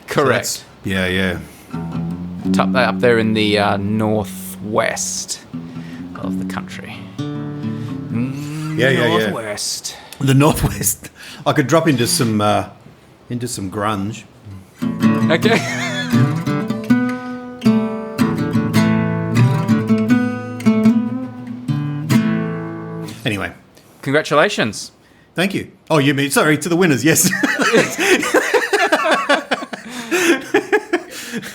Correct. So yeah. Up there in the northwest of the country. Yeah. Northwest. The Northwest. I could drop into some grunge. Okay. Anyway. Congratulations. Thank you. Oh, you mean, sorry, to the winners, yes.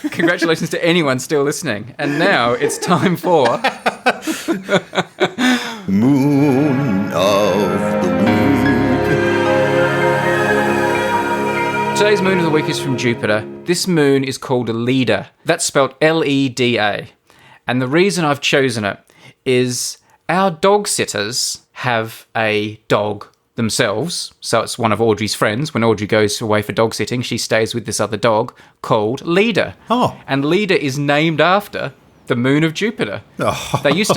Congratulations to anyone still listening. And now it's time for... Moon of the Week. Today's Moon of the Week is from Jupiter. This moon is called Leda. That's spelled Leda. And the reason I've chosen it is our dog sitters have a dog themselves. So it's one of Audrey's friends. When Audrey goes away for dog sitting, she stays with this other dog called Leda. Oh. And Leda is named after the moon of Jupiter. Oh. They used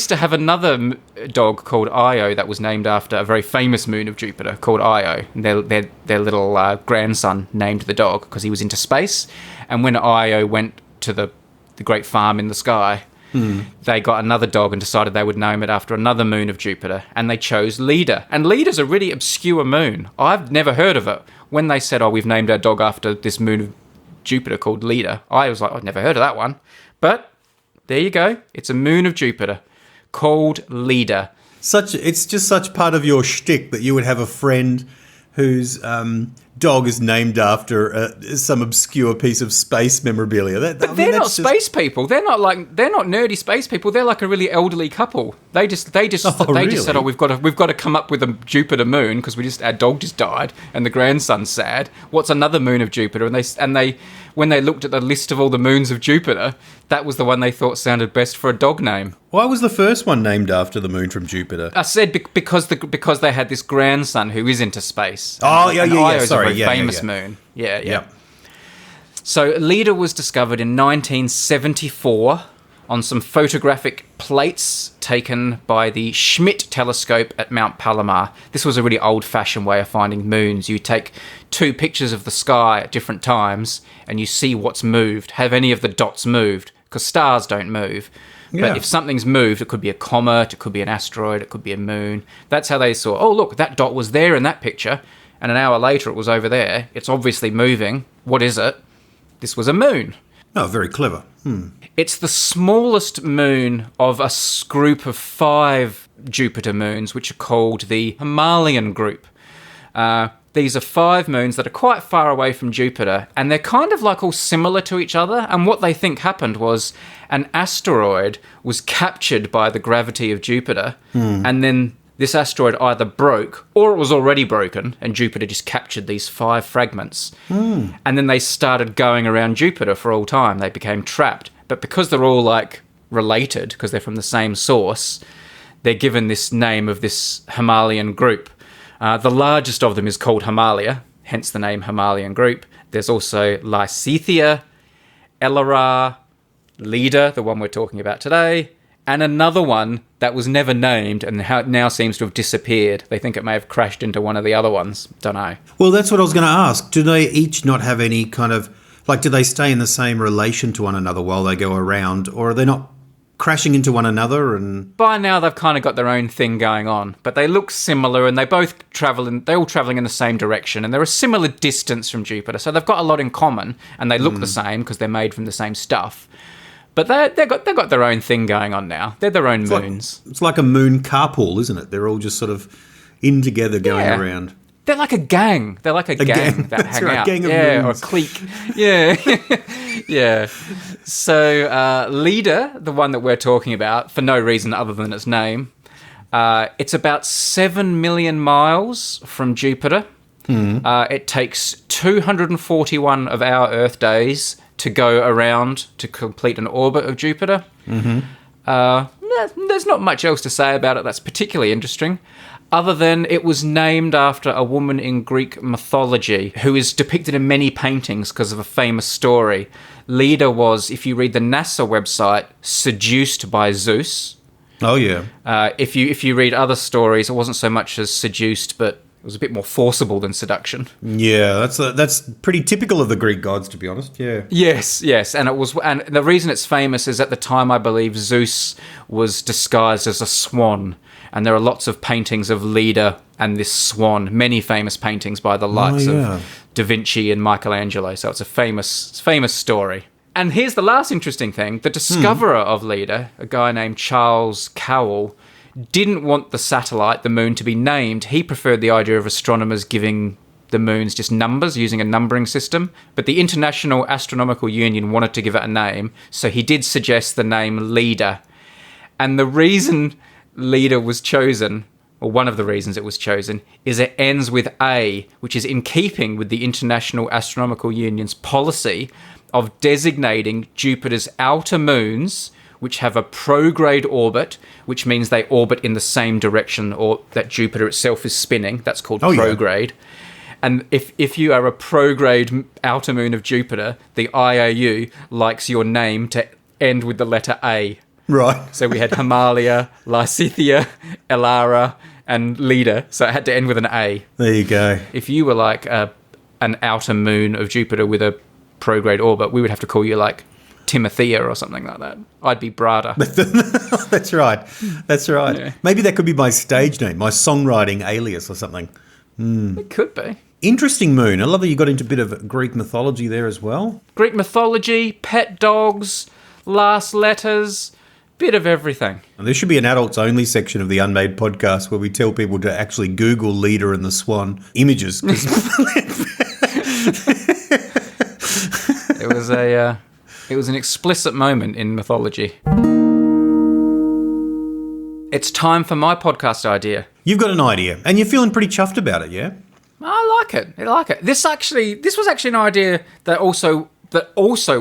to have another dog called Io that was named after a very famous moon of Jupiter called Io. And their little grandson named the dog because he was into space. And when Io went to the great farm in the sky, they got another dog and decided they would name it after another moon of Jupiter, and they chose Leda. And Leda's a really obscure moon. I've never heard of it. When they said, we've named our dog after this moon of Jupiter called Leda, I was like, I've never heard of that one. But there you go. It's a moon of Jupiter called Leda. It's just such part of your shtick that you would have a friend whose dog is named after some obscure piece of space memorabilia. They're not space people. They're not nerdy space people. They're like a really elderly couple. They just said, we've got to come up with a Jupiter moon because our dog just died and the grandson's sad. What's another moon of Jupiter? And they when they looked at the list of all the moons of Jupiter, that was the one they thought sounded best for a dog name. Why was the first one named after the moon from Jupiter? I said because they had this grandson who is into space. Oh, yeah. Sorry, famous moon. Yeah. So Leda was discovered in 1974 on some photographic plates taken by the Schmidt telescope at Mount Palomar. This was a really old-fashioned way of finding moons. You take two pictures of the sky at different times and you see what's moved. Have any of the dots moved? Because stars don't move. But if something's moved, it could be a comet, it could be an asteroid, it could be a moon. That's how they saw, oh, look, that dot was there in that picture, and an hour later it was over there. It's obviously moving. What is it? This was a moon. Oh, very clever. It's the smallest moon of a group of 5 Jupiter moons, which are called the Himalayan group. These are 5 moons that are quite far away from Jupiter, and they're kind of like all similar to each other. And what they think happened was an asteroid was captured by the gravity of Jupiter, and then this asteroid either broke or it was already broken, and Jupiter just captured these 5 fragments. And then they started going around Jupiter for all time. They became trapped. But because they're all like related, because they're from the same source, they're given this name of this Himalayan group. The largest of them is called Himalaya, hence the name Himalayan group. There's also Lysithea, Ellera, Leda, the one we're talking about today, and another one that was never named and now seems to have disappeared. They think it may have crashed into one of the other ones. Don't know. Well, that's what I was going to ask. Do they each not have any kind of, like, do they stay in the same relation to one another while they go around, or are they not crashing into one another? And by now they've kind of got their own thing going on, but they look similar, and they're all traveling in the same direction, and they're a similar distance from Jupiter, so they've got a lot in common, and they look the same because they're made from the same stuff. But they've got their own thing going on now. They're their own moons. It's like a moon carpool, isn't it? They're all just sort of in together going around. They're like a gang. They're like a gang that hang out. Gang of moons. Or a clique. Yeah. Yeah. So Leda, the one that we're talking about, for no reason other than its name, it's about 7 million miles from Jupiter. It takes 241 of our Earth days to go around to complete an orbit of Jupiter. There's not much else to say about it that's particularly interesting, other than it was named after a woman in Greek mythology who is depicted in many paintings because of a famous story. Leda was, if you read the NASA website, seduced by Zeus. Oh, yeah. If you read other stories, it wasn't so much as seduced, but it was a bit more forcible than seduction. Yeah, that's pretty typical of the Greek gods, to be honest. Yeah. Yes, and the reason it's famous is at the time I believe Zeus was disguised as a swan, and there are lots of paintings of Leda and this swan. Many famous paintings by the likes of Da Vinci and Michelangelo. So it's a famous story. And here's the last interesting thing: the discoverer of Leda, a guy named Charles Cowell, didn't want the satellite, the moon, to be named. He preferred the idea of astronomers giving the moons just numbers, using a numbering system. But the International Astronomical Union wanted to give it a name, so he did suggest the name Leda. And the reason Leda was chosen, or one of the reasons it was chosen, is it ends with A, which is in keeping with the International Astronomical Union's policy of designating Jupiter's outer moons, which have a prograde orbit, which means they orbit in the same direction or that Jupiter itself is spinning. That's called prograde. And if you are a prograde outer moon of Jupiter, the IAU likes your name to end with the letter A. Right. So we had Himalaya, Lysithea, Ellera, and Leda. So it had to end with an A. There you go. If you were like an outer moon of Jupiter with a prograde orbit, we would have to call you like Timothea or something like that. I'd be Brada. That's right. Yeah. Maybe that could be my stage name, my songwriting alias or something. It could be. Interesting moon. I love that you got into a bit of Greek mythology there as well. Greek mythology, pet dogs, last letters, bit of everything. And there should be an adults only section of the Unmade podcast where we tell people to actually Google Leda and the Swan images. It was an explicit moment in mythology. It's time for my podcast idea. You've got an idea, and you're feeling pretty chuffed about it, yeah? I like it. This was actually an idea that also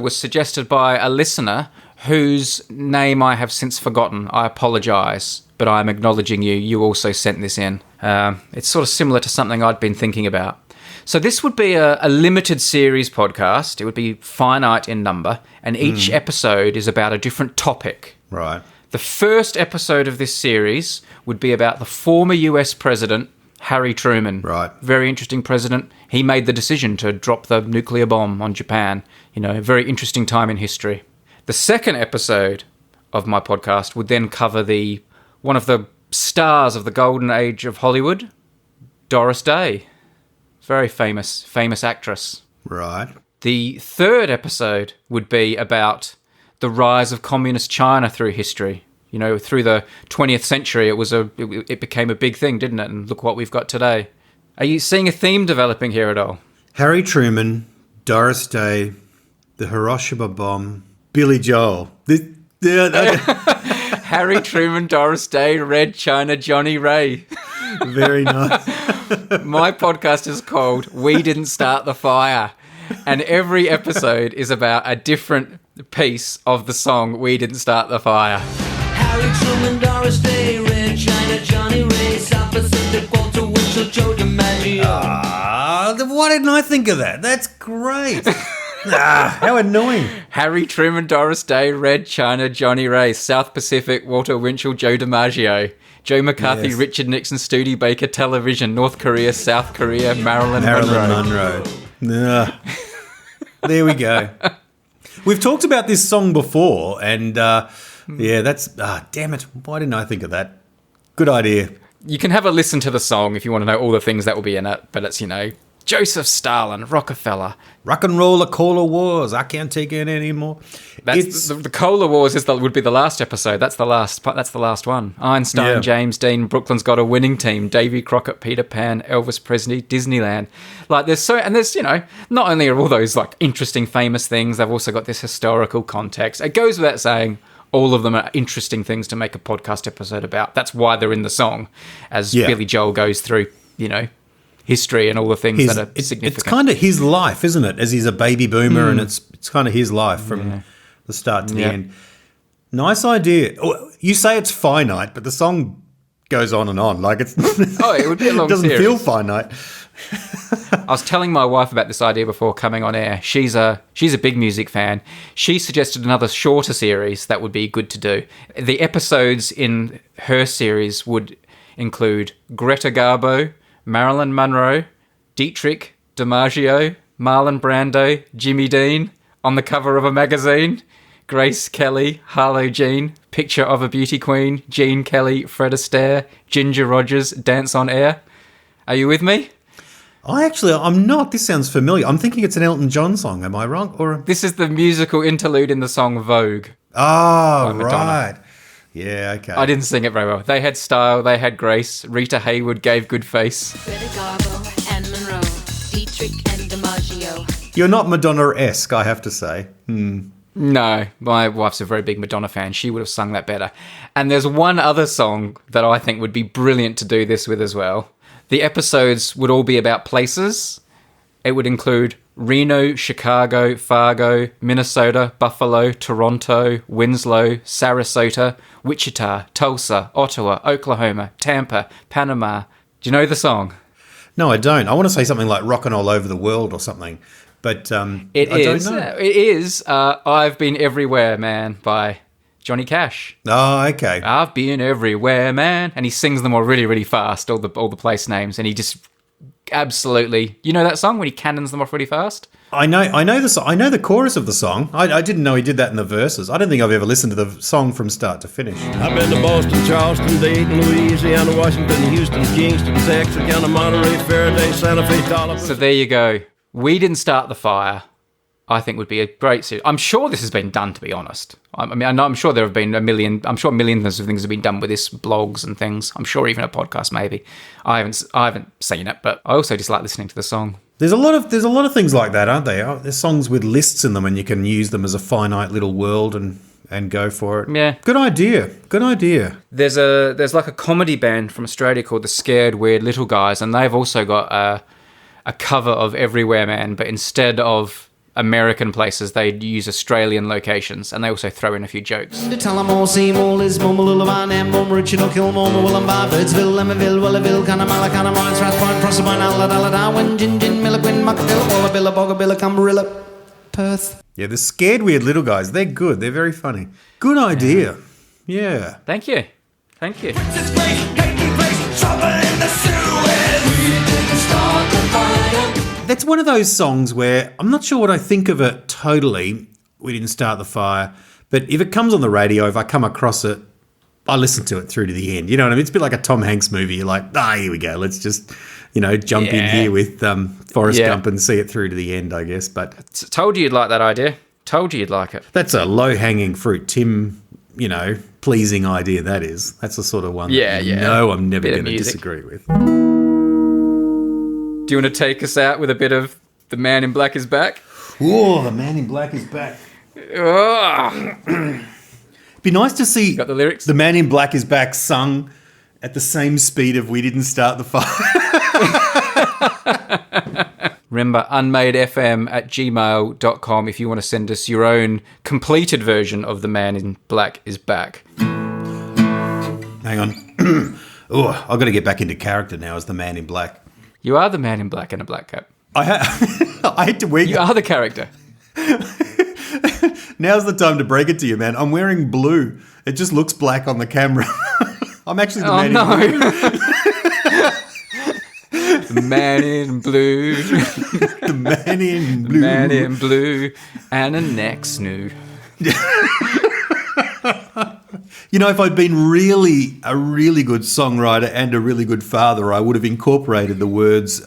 was suggested by a listener whose name I have since forgotten. I apologise, but I'm acknowledging you. You also sent this in. It's sort of similar to something I'd been thinking about. So this would be a limited series podcast. It would be finite in number, and each episode is about a different topic. Right. The first episode of this series would be about the former US president, Harry Truman. Right. Very interesting president. He made the decision to drop the nuclear bomb on Japan. You know, a very interesting time in history. The second episode of my podcast would then cover one of the stars of the golden age of Hollywood, Doris Day. Very famous actress. Right. The third episode would be about the rise of communist China through history. You know, through the 20th century, it became a big thing, didn't it? And look what we've got today. Are you seeing a theme developing here at all? Harry Truman, Doris Day, the Hiroshima bomb, Billy Joel. Harry Truman, Doris Day, Red China, Johnny Ray. Very nice. My podcast is called We Didn't Start the Fire. And every episode is about a different piece of the song "We Didn't Start the Fire." Harry Truman, Doris Day, Red China, Johnny Ray, South Pacific, Walter Winchell, Joe DiMaggio. Why didn't I think of that? That's great. How annoying. Harry Truman, Doris Day, Red China, Johnny Ray, South Pacific, Walter Winchell, Joe DiMaggio, Joe McCarthy, Yes. Richard Nixon, Studebaker, Television, North Korea, South Korea, Marilyn Monroe. There we go. We've talked about this song before, and that's damn it. Why didn't I think of that? Good idea. You can have a listen to the song if you want to know all the things that will be in it, but it's, Joseph Stalin, Rockefeller. Rock and roll, the Cola Wars. I can't take it anymore. That's the Cola Wars would be the last episode. That's the last one. Einstein, Yeah. James Dean, Brooklyn's Got a Winning Team, Davy Crockett, Peter Pan, Elvis Presley, Disneyland. Like there's not only are all those like interesting famous things, they've also got this historical context. It goes without saying, all of them are interesting things to make a podcast episode about. That's why they're in the song, as Billy Joel goes through, history and all the things that are significant. It's kind of his life, isn't it? As he's a baby boomer, and it's kind of his life from the start to the end. Nice idea. Oh, you say it's finite, but the song goes on and on. Like it's it would be a long it doesn't series. feel finite. I was telling my wife about this idea before coming on air. She's a big music fan. She suggested another shorter series that would be good to do. The episodes in her series would include Greta Garbo, Marilyn Monroe, Dietrich DiMaggio, Marlon Brando, Jimmy Dean, On the Cover of a Magazine, Grace Kelly, Harlow Jean, Picture of a Beauty Queen, Gene Kelly, Fred Astaire, Ginger Rogers, Dance on Air. Are you with me? I'm not. This sounds familiar. I'm thinking it's an Elton John song. Am I wrong? Or This is the musical interlude in the song Vogue. oh, Madonna. right. Yeah, okay. I didn't sing it very well. They had style, they had grace. Rita Hayworth gave good face. Greta Garbo and Monroe, Dietrich and DiMaggio. You're not Madonna-esque, I have to say. No, my wife's a very big Madonna fan. She would have sung that better. And there's one other song that I think would be brilliant to do this with as well. The episodes would all be about places. It would include Reno, Chicago, Fargo, Minnesota, Buffalo, Toronto, Winslow, Sarasota, Wichita, Tulsa, Ottawa, Oklahoma, Tampa, Panama. Do you know the song? No, I don't. I want to say something like Rockin' All Over the World or something. But I don't know. It is I've Been Everywhere, Man by Johnny Cash. Oh, okay. I've been everywhere, man. And he sings them all really, really fast, all the place names. And he just absolutely... You know that song when he cannons them off really fast? I know the chorus of the song. I didn't know he did that in the verses. I don't think I've ever listened to the song from start to finish. I've been to Boston, Charleston, Dayton, Louisiana, Washington, Houston, Kingston, Texarkana, Monterey, Faraday, Santa Fe, Dollar. So there you go. We Didn't Start the Fire, I think would be a great series. I'm sure this has been done, to be honest. I'm sure there have been millions of things have been done with this, blogs and things. I'm sure even a podcast maybe. I haven't seen it, but I also just like listening to the song. There's a lot of things like that, aren't there? There's songs with lists in them, and you can use them as a finite little world and go for it. Yeah. Good idea. There's like a comedy band from Australia called the Scared Weird Little Guys, and they've also got a cover of Everywhere Man, but instead of American places, they use Australian locations, and they also throw in a few jokes. Tell 'em all, see 'em all, is mum, lullaby, and mum, Richard, or kill mum, will and bar, Birdsville, Lemmerville, Willaville, Connemara, Connemara, Strathpine, Proserpine, Alladalla, Darwin, Gin, Milliquin, Muckaville, Wallabilla, Boggabilla, Cumberilla, Perth. Yeah, the Scared Weird Little Guys, they're good. They're very funny. Good idea. Yeah. Thank you. That's one of those songs where I'm not sure what I think of it totally. We Didn't Start the Fire. But if it comes on the radio, if I come across it, I listen to it through to the end. You know what I mean? It's a bit like a Tom Hanks movie. You're like, here we go. Let's just, jump in here with Forrest Gump and see it through to the end, I guess. But Told you you'd like that idea. Told you you'd like it. that's a low-hanging fruit, Tim, pleasing idea, that is. That's the sort of one that I'm never Bit of going to music. disagree with. Do you want to take us out with a bit of The Man in Black is Back? Whoa, the Man in Black is back. Oh. Be nice to see Got the lyrics? The Man in Black is back sung at the same speed of We Didn't Start the Fire. Remember, unmadefm@gmail.com if you want to send us your own completed version of The Man in Black is Back. Hang on. Oh, I've got to get back into character now as the Man in Black. You are the Man in Black in a black cap. I had to wear. You are the character. Now's the time to break it to you, man. I'm wearing blue. It just looks black on the camera. I'm actually the man in blue. The Man in Blue. The Man in Blue. Man in Blue and a neck snood. You know, if I'd been a really good songwriter and a really good father, I would have incorporated the words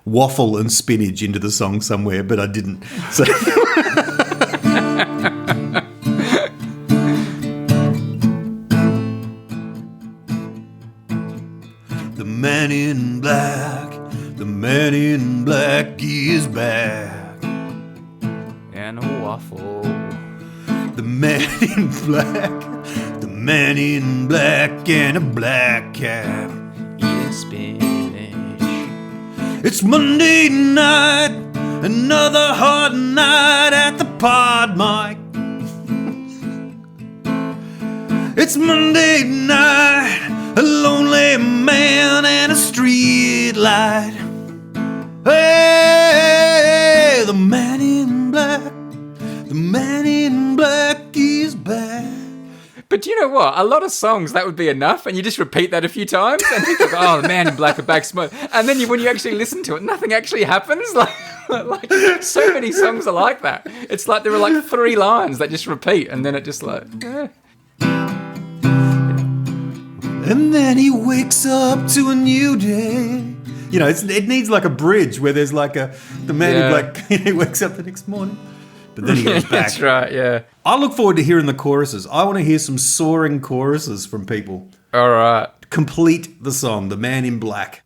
waffle and spinach into the song somewhere, but I didn't. So. The Man in Black, the Man in Black is back. And a waffle. The Man in Black, the Man in Black and a black cap. Eat spinach. It's Monday night, another hard night at the pod mic. It's Monday night, a lonely man and a street light. Hey, the Man in Black, the Man in Black is back. But do you know what? A lot of songs, that would be enough, and you just repeat that a few times, and people go, oh, The Man in Black are back smoke. And then when you actually listen to it, nothing actually happens. Like so many songs are like that. It's like there are like 3 lines that just repeat, and then it just like... And then he wakes up to a new day. You know, it needs like a bridge where there's like the Man in Black, he wakes up the next morning. But then he goes back. That's right, yeah. I look forward to hearing the choruses. I want to hear some soaring choruses from people. All right. Complete the song, The Man in Black.